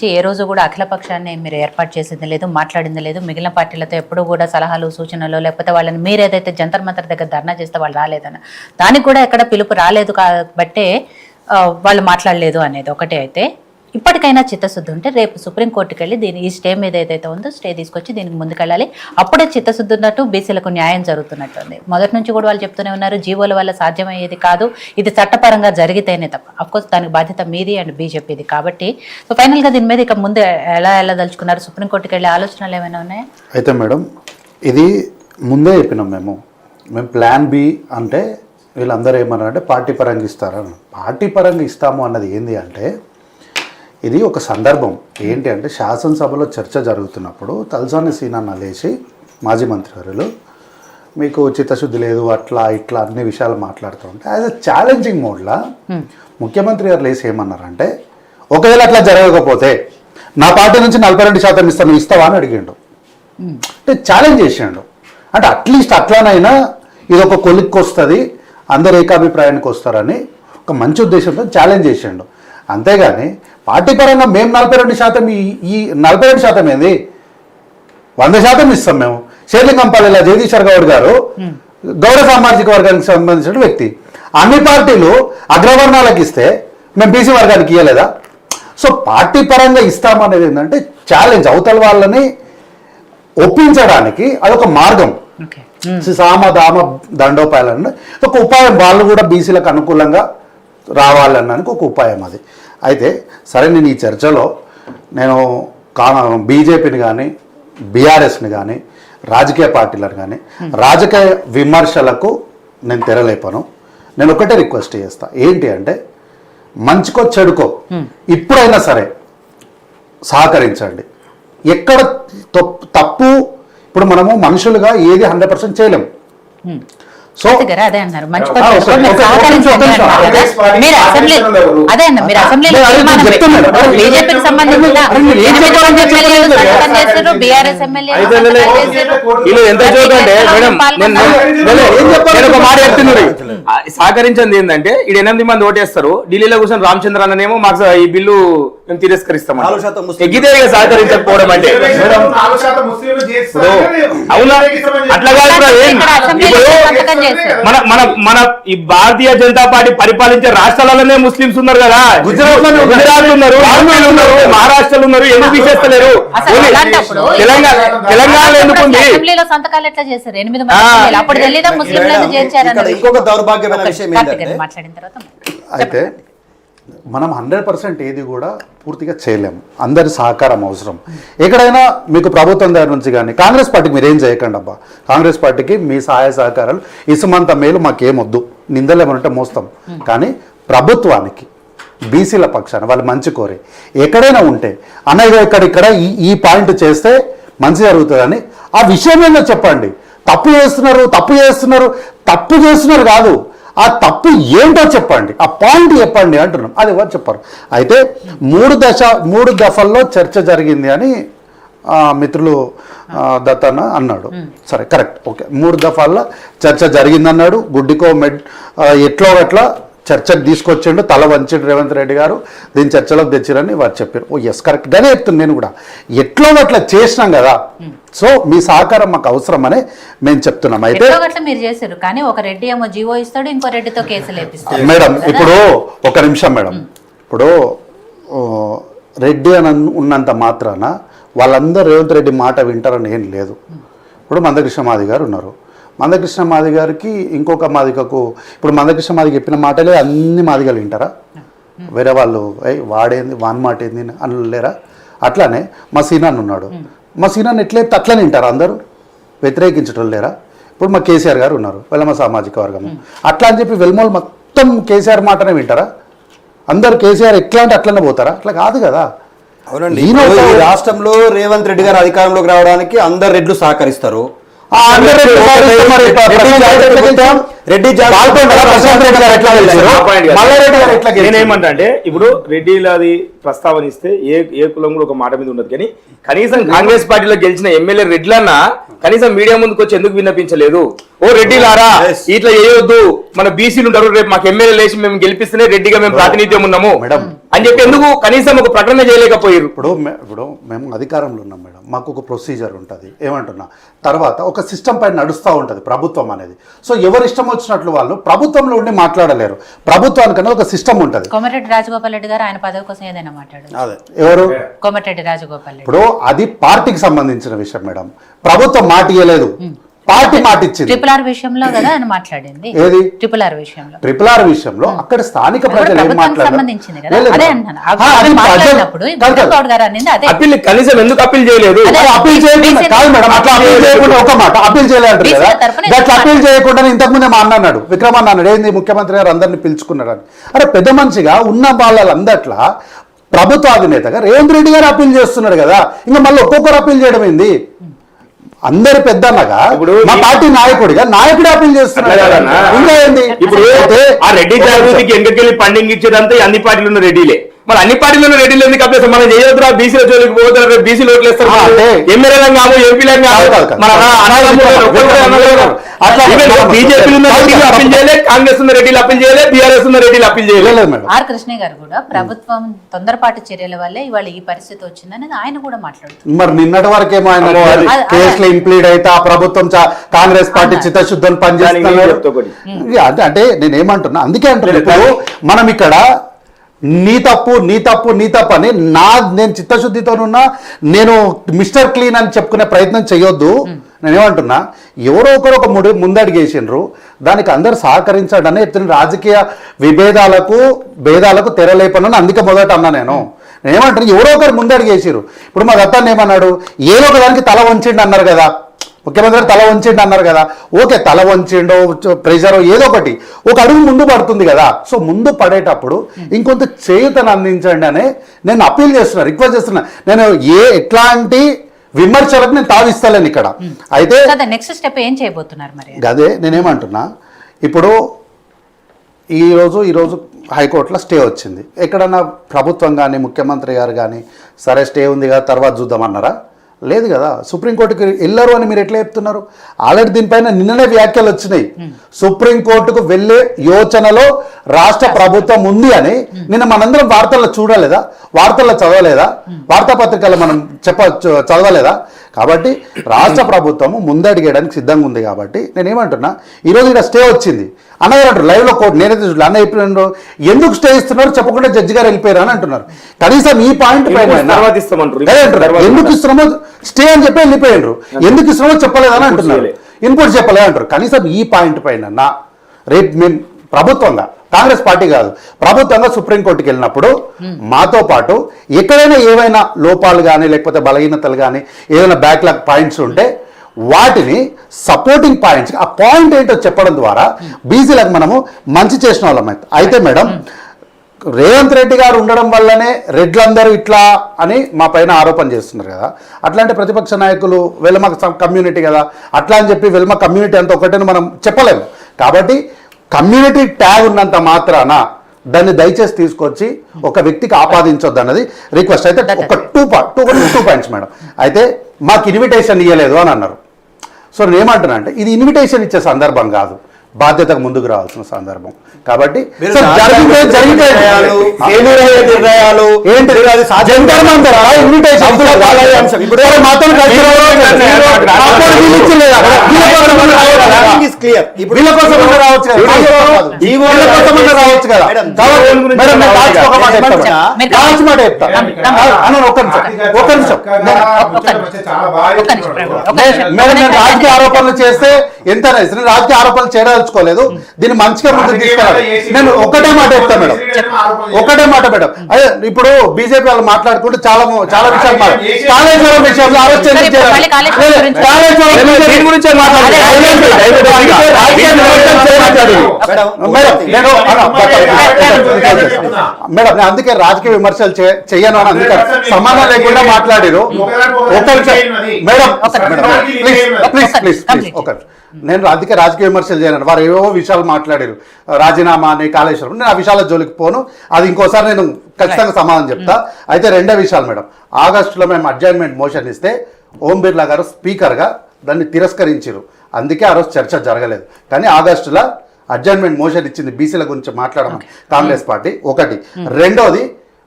నుంచి ఏ రోజు కూడా అఖిలపక్షాన్ని మీరు ఏర్పాటు చేసింది లేదు, మాట్లాడింది లేదు. మిగిలిన పార్టీలతో ఎప్పుడు కూడా సలహాలు సూచనలు లేకపోతే వాళ్ళని మీరు ఏదైతే జంతర్ మంతర్ దగ్గర ధర్నా చేస్తే వాళ్ళు రాలేదన్న దానికి కూడా ఎక్కడ పిలుపు రాలేదు కాబట్టే వాళ్ళు మాట్లాడలేదు అనేది ఒకటే. అయితే ఇప్పటికైనా చిత్తశుద్ధి ఉంటే రేపు సుప్రీంకోర్టుకి వెళ్ళి ఈ స్టే మీద ఏదైతే ఉందో స్టే తీసుకొచ్చి దీనికి ముందుకెళ్ళాలి. అప్పుడే చిత్తశుద్ధి ఉన్నట్టు బీసీలకు న్యాయం జరుగుతున్నట్టు ఉంది. మొదటి నుంచి కూడా వాళ్ళు చెప్తూనే ఉన్నారు జీవోల వల్ల సాధ్యమయ్యేది కాదు, ఇది చట్టపరంగా జరిగితేనే తప్ప. అఫ్కోర్స్ దానికి బాధ్యత మీది అండ్ బీజేపీది కాబట్టి. సో ఫైనల్గా దీని మీద ఇక ముందు ఎలా దలుచుకున్నారు? సుప్రీంకోర్టుకి వెళ్ళే ఆలోచనలు ఏమైనా ఉన్నాయా? అయితే మేడం ఇది ముందే చెప్పినాం మేము ప్లాన్ బి అంటే వీళ్ళందరూ ఏమన్నారంటే పార్టీ పరంగా ఇస్తారని. పార్టీ పరంగా ఇస్తాము అన్నది ఏంది అంటే ఇది ఒక సందర్భం. ఏంటి అంటే శాసనసభలో చర్చ జరుగుతున్నప్పుడు తలసాని సీనన్న లేచి మాజీ మంత్రివర్యులు మీకు చిత్తశుద్ధి లేదు అట్లా ఇట్లా అన్ని విషయాలు మాట్లాడుతూ ఉంటే యాజ్ అ ఛాలెంజింగ్ మోడ్లా ముఖ్యమంత్రి గారు లేచి ఏమన్నారంటే ఒకవేళ అట్లా జరగకపోతే నా పార్టీ నుంచి 42% ఇస్తాను, ఇస్తావా అని అడిగిండు. అంటే ఛాలెంజ్ చేసిండు. అంటే అట్లీస్ట్ అట్లానైనా ఇది ఒక కొలిక్కి వస్తుంది, అందరు ఏకాభిప్రాయానికి వస్తారని ఒక మంచి ఉద్దేశంతో ఛాలెంజ్ చేసిండు. అంతేగాని పార్టీ పరంగా మేము 42% ఈ 42% ఏంది 100% ఇస్తాం మేము. షేర్లింగంపల్లిలో జగదీశ్వర్ గౌడ్ గారు గౌడ సామాజిక వర్గానికి సంబంధించిన వ్యక్తి. అన్ని పార్టీలు అగ్రవర్ణాలకు ఇస్తే మేము బీసీ వర్గానికి ఇవ్వలేదా? సో పార్టీ పరంగా ఇస్తామనేది ఏంటంటే ఛాలెంజ్, అవతల వాళ్ళని ఒప్పించడానికి అదొక మార్గం. సామ దామ దండోపాయాలన్న ఒక ఉపాయం, వాళ్ళు కూడా బీసీలకు అనుకూలంగా రావాలన్నానికి ఒక ఉపాయం అది. అయితే సరే నేను ఈ చర్చలో నేను బీజేపీని కానీ బీఆర్ఎస్ని కానీ రాజకీయ పార్టీలను కానీ రాజకీయ విమర్శలకు నేను తెరలేపను. నేను ఒకటే రిక్వెస్ట్ చేస్తా, ఏంటి అంటే మంచికో చెడుకో ఇప్పుడైనా సరే సహకరించండి. ఎక్కడ తప్పు, ఇప్పుడు మనము మనుషులుగా ఏది 100% చేయలేము. సో అదే అన్నారు బీజేపీకి సంబంధించిన సహకరించింది ఏంటంటే ఇది 8 మంది ఓటేస్తారు, ఢిల్లీలో కూర్చొని రామచంద్ర అన్ననేమో మాకు ఈ బిల్లు మేము తిరస్కరిస్తాం. ఎగ్గితే సహకరించకపోవడం అంటే అవునా? అట్లా మన మన మన ఈ భారతీయ జనతా పార్టీ పరిపాలించే రాష్ట్రాలలోనే ముస్లింస్ ఉన్నారు కదా. గుజరాత్ ఉన్నారు, మహారాష్ట్రలో ఉన్నారు, ఎందుకు తీసేస్తలేరు? తెలంగాణలో ఎందుకుంది? సంతకాలు ఎట్లా చేశారు? 8 మంది అప్పుడు తెలీదా ముస్లింలను చేర్చారు? ఇంకొక దౌర్భాగ్యమైన విషయం ఏంటంటే మాట్లాడిన తర్వాత అయితే మనం 100% ఏది కూడా పూర్తిగా చేయలేము. అందరి సహకారం అవసరం. ఎక్కడైనా మీకు ప్రభుత్వం దగ్గర నుంచి కానీ కాంగ్రెస్ పార్టీకి మీరు ఏం చేయకండి అబ్బా, కాంగ్రెస్ పార్టీకి మీ సహాయ సహకారాలు ఇసుమంత మేలు మాకేమొద్దు, నిందలేమనంటే మోస్తాం. కానీ ప్రభుత్వానికి బీసీల పక్షాన వాళ్ళు మంచి కోరి ఎక్కడైనా ఉంటే అన్నయ్య ఇక్కడ ఈ పాయింట్ చేస్తే మంచి జరుగుతుందని ఆ విషయమేమో చెప్పండి. తప్పు చేస్తున్నారు కాదు, ఆ తప్పు ఏంటో చెప్పండి, ఆ పాయింట్ చెప్పండి అంటున్నాం. అది ఎవరు చెప్పారు? అయితే 3 దఫల్లో చర్చ జరిగింది అని మిత్రులు దత్తన్న అన్నాడు. సరే కరెక్ట్, ఓకే. 3 దఫాల్లో చర్చ జరిగిందన్నాడు. గుడ్డికో ఎట్లో అట్లా చర్చకు తీసుకొచ్చిండు, తల వంచిండు రేవంత్ రెడ్డి గారు, దీని చర్చలోకి తెచ్చిరని వారు చెప్పారు. ఓ ఎస్ కరెక్ట్గానే చెప్తున్నాను నేను కూడా. ఎట్లో అట్లా చేసినాం కదా, సో మీ సహకారం మాకు అవసరమని మేము చెప్తున్నాం. అయితే మీరు చేశారు కానీ ఒక రెడ్డి ఏమో జీవో ఇస్తాడు, ఇంకో రెడ్డితో కేసులు వేపిస్తాడు. మేడం ఇప్పుడు ఒక నిమిషం మేడం, ఇప్పుడు రెడ్డి అని ఉన్నంత మాత్రాన వాళ్ళందరూ రేవంత్ రెడ్డి మాట వింటారని ఏం లేదు. ఇప్పుడు మందకృష్ణ మాది గారు ఉన్నారు, మందకృష్ణ మాది గారికి ఇంకొక మాదికకు ఇప్పుడు మందకృష్ణ మాదికి చెప్పిన మాటలే అన్ని మాదిగలు వింటారా? వేరే వాళ్ళు వాడేంది వాన్ మాట ఏంది అని లేరా? అట్లానే మా సీనాన్ని ఉన్నాడు, మా సీనాన్ని ఎట్లయితే అట్లనే వింటారా అందరూ? వ్యతిరేకించడం లేరా? ఇప్పుడు మా కేసీఆర్ గారు ఉన్నారు, వెలమ సామాజిక వర్గము, అట్లా అని చెప్పి వెల్మోలు మొత్తం కేసీఆర్ మాటనే వింటారా? అందరు కేసీఆర్ ఎట్లా అంటే అట్లనే పోతారా? అట్లా కాదు కదా. అవునండి, ఈ రాష్ట్రంలో రేవంత్ రెడ్డి గారు అధికారంలోకి రావడానికి అందరు రెడ్లు సహకరిస్తారు. రెడ్డి ప్రశాంత్ రెడ్డి గారు ఎట్లా గెలిచారు? మల్లారెడ్డి గారు ఎట్లా గెలిచారు? నేనేమంటా అంటే ఇప్పుడు రెడ్డిలది ప్రస్తావన ఇస్తే ఏ కులం కూడా ఒక మాట మీద ఉండదు, కానీ కనీసం కాంగ్రెస్ పార్టీలో గెలిచిన ఎమ్మెల్యే రెడ్లన్నా కనీసం మీడియా ముందుకు వచ్చి ఎందుకు విన్నపించలేదు? ఓ రెడ్డిలారా ఇట్లా చేయొద్దు, మన బీసీలు ఉంటారు, రేపు మాకు ఎమ్మెల్యే లేచి మేము గెలిపిస్తేనే రెడ్డిగా మేము ప్రాతినిధ్యం ఉన్నాము అని చెప్పి ఎందుకు కనీసం ఒక ప్రకటన చేయలేకపోయారు? ఇప్పుడు మేము అధికారంలో ఉన్నాం మేడం, మాకు ఒక ప్రొసీజర్ ఉంటుంది. ఏమంటున్నా, తర్వాత ఒక సిస్టమ్ పైన నడుస్తూ ఉంటుంది ప్రభుత్వం అనేది. సో ఎవరు ఇష్టం వచ్చినట్లు వాళ్ళు ప్రభుత్వంలో ఉండి మాట్లాడలేరు. ప్రభుత్వానికన్నా ఒక సిస్టమ్ ఉంటుంది. కోమటిరెడ్డి రాజగోపాల్ రెడ్డి గారు ఆయన పదవి కోసం ఏదైనా మాట్లాడారు? అదే ఎవరు? కోమటిరెడ్డి రాజగోపాల్ రెడ్డి. ఇప్పుడు అది పార్టీకి సంబంధించిన విషయం మేడం. ప్రభుత్వం మాట ఇవ్వలేదు, పార్టీ మాట ఇచ్చింది. ట్రిపుల్ విషయంలో కదా ఆయన మాట్లాడింది. ఏది ట్రిపుల్ విషయంలో? ట్రిపుల్ విషయంలో అక్కడ స్థానిక ప్రజలు ఏం మాట్లాడారు? సంబంధించింది కదా, అదే అంటున్నాను. మాట్లాడినప్పుడు గౌడ్ గారు అనేది అదే. అప్పీల్ కనీసం ఎందుకు అప్పీల్ చేయలేదు? అప్పీల్ చేయకుండా కాదు మేడం, అట్లా అప్పీల్ చేయకుండా ఒక మాట అప్పీల్ చేయలేదు కదా. అట్లా అప్పీల్ చేయకుండా ఇంతకుముందే మా అన్న అన్నాడు, విక్రమ్ అన్న అన్నాడు, ఏంది ముఖ్యమంత్రి గారు అందరినీ పిలుచుకున్నాడు అని. అరే పెద్ద మనిషిగా ఉన్న వాళ్ళందట్లా ప్రభుత్వ అధినేతగా రేవంత్ రెడ్డి గారు అప్పీల్ చేస్తున్నాడు కదా, ఇంకా మళ్ళీ ఒక్కొక్కరు అప్పీల్ చేయడం ఏంది? అందరి పెద్దన్నగా మా పార్టీ నాయకుడిగా నాయకుడే అప్పీల్ చేస్తున్నాడు. ఇంకా ఏంది? ఇప్పుడు ఆ రెడ్డి జాగృతికి ఎంకెళ్ళి ఫండింగ్ ఇచ్చేదంతా అన్ని పార్టీలు ఉన్న రెడ్డిలే. మరి అన్ని పార్టీలను రెడ్డిలు ఎందుకు అప్పేస్తారు? మనం చేయొద్దురా, బీసీల జోలికి పోతారు, బీసీలు ఓట్లు వేస్తారు, ఎమ్మెల్యేలను కాదు, ఎంపీలను బీజేపీ అప్పీల్ చేయలేదు, కాంగ్రెస్ ఉన్న రెడ్డిలు అప్పీల్ చేయలేదు, బీఆర్ఎస్ ఉన్న రెడ్డిలు అప్పీల్ చేయలేదు. ఆర్ కృష్ణ గారు కూడా ప్రభుత్వం తొందరపాటు చర్యల వల్లే ఇవాళ ఈ పరిస్థితి వచ్చిందని ఆయన కూడా మాట్లాడుతున్నారు. మరి నిన్నటి వరకేమో ఆయన కేసులో ఇంప్లీడ్ అయితే ఆ ప్రభుత్వం కాంగ్రెస్ పార్టీ చిత్తశుద్ధం పనిచేస్తున్నారు. అంటే నేనేమంటున్నా, అందుకే అంటున్నా, ఇప్పుడు మనం ఇక్కడ నీ తప్పు అని నేను చిత్తశుద్ధితోనున్నా, నేను మిస్టర్ క్లీన్ అని చెప్పుకునే ప్రయత్నం చేయొద్దు. నేనేమంటున్నా, ఎవరో ఒకరు ఒక ముందడిగేసిండ్రు, దానికి అందరు సహకరించడనే చెప్తున్న. రాజకీయ భేదాలకు తెరలేపనని అందుకే మొదట అన్నా నేనేమంటున్నా, ఎవరో ఒకరు ముందడిగేసిరు. ఇప్పుడు మా దత్తాన్ని ఏమన్నాడు, ఏదో ఒక దానికి తల వంచిండు అన్నారు కదా, ముఖ్యమంత్రి తల వంచిండు అన్నారు కదా. ఓకే, తల వంచిండో ప్రెషర్ ఏదో ఒకటి ఒక అడుగు ముందు పడుతుంది కదా. సో ముందు పడేటప్పుడు ఇంకొంత చేయుతను అందించండి అని నేను అప్పీల్ చేస్తున్నా, రిక్వెస్ట్ చేస్తున్నా. నేను ఎట్లాంటి విమర్శలకు నేను తావిస్తలేను ఇక్కడ. అయితే నెక్స్ట్ స్టెప్ ఏం చేయబోతున్నారు మరి? అదే నేనేమంటున్నా, ఇప్పుడు ఈరోజు హైకోర్టులో స్టే వచ్చింది. ఎక్కడన్నా ప్రభుత్వం కానీ ముఖ్యమంత్రి గారు కానీ సరే స్టే ఉంది కదా తర్వాత చూద్దామన్నారా? లేదు కదా. సుప్రీంకోర్టుకి వెళ్ళరు అని మీరు ఎట్లా చెప్తున్నారు? ఆల్రెడీ దీనిపైన నిన్ననే వ్యాఖ్యలు వచ్చినాయి. సుప్రీంకోర్టుకు వెళ్ళే యోచనలో రాష్ట్ర ప్రభుత్వం ఉంది అని నిన్న మనందరం వార్తల్లో చూడలేదా? వార్తల్లో చదవలేదా? వార్తాపత్రికల్లో మనం చదవలేదా? కాబట్టి రాష్ట్ర ప్రభుత్వము ముందడిగేయడానికి సిద్ధంగా ఉంది. కాబట్టి నేనేమంటున్నా, ఈరోజు ఇక్కడ స్టే వచ్చింది అన్నగారు అంటారు లైవ్లో కోర్టు, నేనైతే చూడలే అన్న చెప్పిన ఎందుకు స్టే ఇస్తున్నారు చెప్పకుండా జడ్జి గారు వెళ్ళిపోయారు అని అంటున్నారు. కనీసం ఈ పాయింట్ పైన ఎందుకు ఇస్తున్నామో స్టే అని చెప్పి వెళ్ళిపోయారు, ఎందుకు ఇస్తున్నామో చెప్పలేదని అంటున్నారు, ఇన్పుట్ చెప్పలేదు అంటారు. కనీసం ఈ పాయింట్ పైన రేపు మేము ప్రభుత్వంగా, కాంగ్రెస్ పార్టీ కాదు, ప్రభుత్వంగా సుప్రీంకోర్టుకి వెళ్ళినప్పుడు మాతో పాటు ఎక్కడైనా ఏవైనా లోపాలు కానీ లేకపోతే బలహీనతలు కానీ ఏదైనా బ్యాక్లాగ్ పాయింట్స్ ఉంటే వాటిని సపోర్టింగ్ పాయింట్స్, ఆ పాయింట్ ఏంటో చెప్పడం ద్వారా బీసీలకు మనము మంచి చేసిన వాళ్ళం. అయితే మేడం, రేవంత్ రెడ్డి గారు ఉండడం వల్లనే రెడ్లందరూ ఇట్లా అని మా పైన ఆరోపణ చేస్తున్నారు కదా. అట్లాంటి ప్రతిపక్ష నాయకులు వెల్మ కమ్యూనిటీ కదా, అట్లా అని చెప్పి వెల్మ కమ్యూనిటీ అంత ఒకటని మనం చెప్పలేము. కాబట్టి కమ్యూనిటీ ట్యాగ్ ఉన్నంత మాత్రాన దాన్ని దయచేసి తీసుకొచ్చి ఒక వ్యక్తికి ఆపాదించొద్దు అన్నది రిక్వెస్ట్. అయితే ఒక టూ పాయింట్స్ మేడం. అయితే మాకు ఇన్విటేషన్ ఇవ్వలేదు అని అన్నారు. సో నేను ఏమంటున్నా అంటే, ఇది ఇన్విటేషన్ ఇచ్చే సందర్భం కాదు, బాధ్యతకు ముందుకు రావాల్సిన సందర్భం. కాబట్టి రావచ్చు కదా. రాజకీయ ఆరోపణలు చేస్తే ఎంత రాజకీయ ఆరోపణలు చేయదలుచుకోలేదు, దీన్ని మంచిగా ముందుకు తీసుకెళ్ళాలి. నేను ఒకటే మాట చెప్తాను మేడం, ఒకటే మాట మేడం. అదే ఇప్పుడు బీజేపీ వాళ్ళు మాట్లాడుకుంటూ చాలా విషయాలు కాళేశ్వరం విషయంలో రాజకీయ విమర్శలు చేయమంటాడు. మేడం నేను అందుకే రాజకీయ విమర్శలు చెయ్యను అని అందుకే సమాధానం లేకుండా మాట్లాడారు. మేడం ప్లీజ్ నేను అందుకే రాజకీయ విమర్శలు చేయను. వారు ఏవో విషయాలు మాట్లాడారు, రాజీనామా అని, కాళేశ్వరం. నేను ఆ విషయాల జోలికి పోను. అది ఇంకోసారి నేను ఖచ్చితంగా సమాధానం చెప్తా. అయితే రెండో విషయాలు మేడం, ఆగస్టులో మేము అడ్జైన్మెంట్ మోషన్ ఇస్తే ఓం బిర్లా గారు స్పీకర్గా దాన్ని తిరస్కరించారు. అందుకే ఆ రోజు చర్చ జరగలేదు. కానీ ఆగస్టులో అడ్జైన్మెంట్ మోషన్ ఇచ్చింది బీసీల గురించి మాట్లాడమని కాంగ్రెస్ పార్టీ. ఒకటి. రెండోది,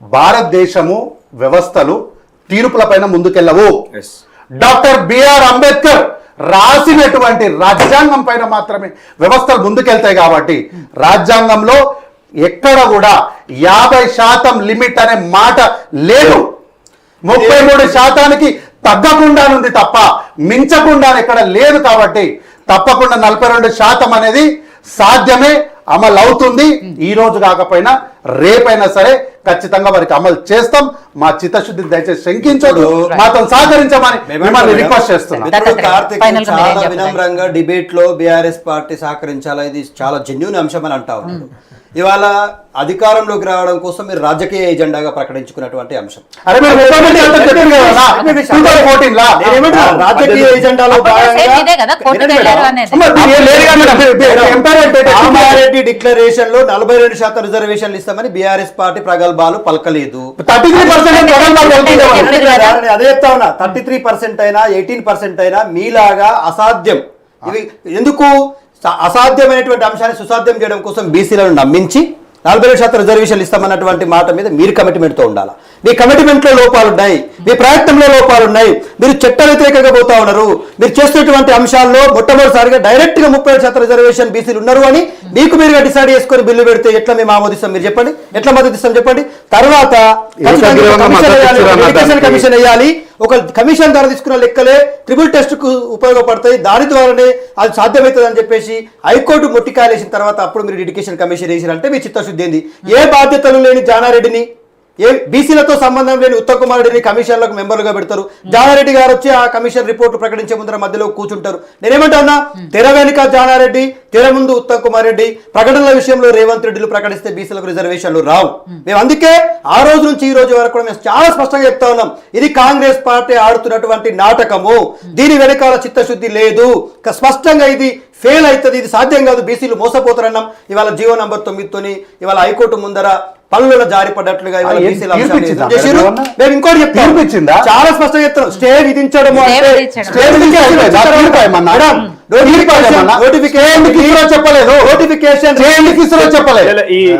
భారతదేశము వ్యవస్థలు తీర్పుల పైన ముందుకెళ్ళవు. డాక్టర్ బిఆర్ అంబేద్కర్ రాసినటువంటి రాజ్యాంగం పైన మాత్రమే వ్యవస్థలు ముందుకెళ్తాయి. కాబట్టి రాజ్యాంగంలో ఎక్కడ కూడా 50% లిమిట్ అనే మాట లేదు. 33% తగ్గకుండానుంది తప్ప మించకుండా ఎక్కడ లేదు. కాబట్టి తప్పకుండా 42% అనేది సాధ్యమే, అమలు అవుతుంది. ఈ రోజు కాకపోయినా రేపైనా సరే ఖచ్చితంగా వారికి అమలు చేస్తాం. మా చిత్తశుద్ధి దయచేసి శంకించదు, మాతో సహకరించమని మిమ్మల్ని రిక్వెస్ట్ చేస్తున్నాం. చాలా వినమ్రంగా డిబేట్ లో బీఆర్ఎస్ పార్టీ సహకరించాలా, ఇది చాలా జెన్యూన్ అంశం అని అంటా ఉన్నాడు. ఇవాళ అధికారంలోకి రావడం కోసం మీరు రాజకీయ ఎజెండాగా ప్రకటించుకున్నటువంటి అంశం. రాజకీయ ఎజెండాలో కామారెడ్డి డిక్లరేషన్ లో 42% రిజర్వేషన్లు ఇస్తామని బీఆర్ఎస్ పార్టీ ప్రగల్భాలు పలకలేదు. అదే చెప్తా ఉన్నా, 33% అయినా 18% అయినా మీలాగా అసాధ్యం. ఇవి ఎందుకు అసాధ్యమైనటువంటి అంశాన్ని సుసాధ్యం చేయడం కోసం బీసీలను నమ్మించి 42% రిజర్వేషన్లు ఇస్తామన్నటువంటి మాట మీద మీరు కమిట్మెంట్తో ఉండాలి. మీ కమిట్మెంట్లో లోపాలున్నాయి, మీ ప్రయత్నంలో లోపాలున్నాయి. మీరు చట్ట వ్యతిరేకంగా పోతా ఉన్నారు. మీరు చేస్తున్నటువంటి అంశాల్లో మొట్టమొదటిసారిగా డైరెక్ట్గా 37% రిజర్వేషన్ బీసీలు ఉన్నారు అని మీకు మీరుగా డిసైడ్ చేసుకొని బిల్లు పెడితే ఎట్లా మేము ఆమోదిస్తాం? మీరు చెప్పండి, ఎట్లా మద్దతు ఇస్తాం చెప్పండి. తర్వాత కమిషన్ వేయాలి. ఒక కమిషన్ ద్వారా తీసుకున్న లెక్కలే ట్రిపుల్ టెస్ట్ కు ఉపయోగపడతాయి. దాని ద్వారానే అది సాధ్యమవుతుంది అని చెప్పేసి హైకోర్టు మొట్టికాయలు వేసిన తర్వాత అప్పుడు మీరు ఎడ్యుకేషన్ కమిషన్ వేసిరంటే మీ చిత్తశుద్ధి ఏంది? ఏ బాధ్యతలు లేని జానారెడ్డిని, ఏ బీసీలతో సంబంధం లేని ఉత్తమ్ కుమార్ రెడ్డిని కమిషన్లకు మెంబర్లుగా పెడతారు. జానారెడ్డి గారు వచ్చి ఆ కమిషన్ రిపోర్టు ప్రకటించే ముందర మధ్యలో కూర్చుంటారు. నేనేమంటా, తెర వెనుక జానారెడ్డి, తెర ముందు ఉత్తమ్ కుమార్ రెడ్డి. ప్రకటనల విషయంలో రేవంత్ రెడ్డిలు ప్రకటిస్తే బీసీలకు రిజర్వేషన్లు రావు. మేము అందుకే ఆ రోజు నుంచి ఈ రోజు వరకు కూడా మేము చాలా స్పష్టంగా చెప్తా ఉన్నాం, ఇది కాంగ్రెస్ పార్టీ ఆడుతున్నటువంటి నాటకము. దీని వెనకాల చిత్తశుద్ధి లేదు. స్పష్టంగా ఇది ఫెయిల్ అవుతుంది, ఇది సాధ్యం కాదు, బీసీలు మోసపోతారన్నాం. ఇవాళ జీవో నంబర్ 9తోని ఇవాళ హైకోర్టు ముందర పనులలో జారిపడ్డట్లుగా మేము ఇంకోటి చెప్తాం, చాలా స్పష్టంగా చెప్తాం. స్టే విధించడం నోటిఫికేషన్ చెప్పలేదు.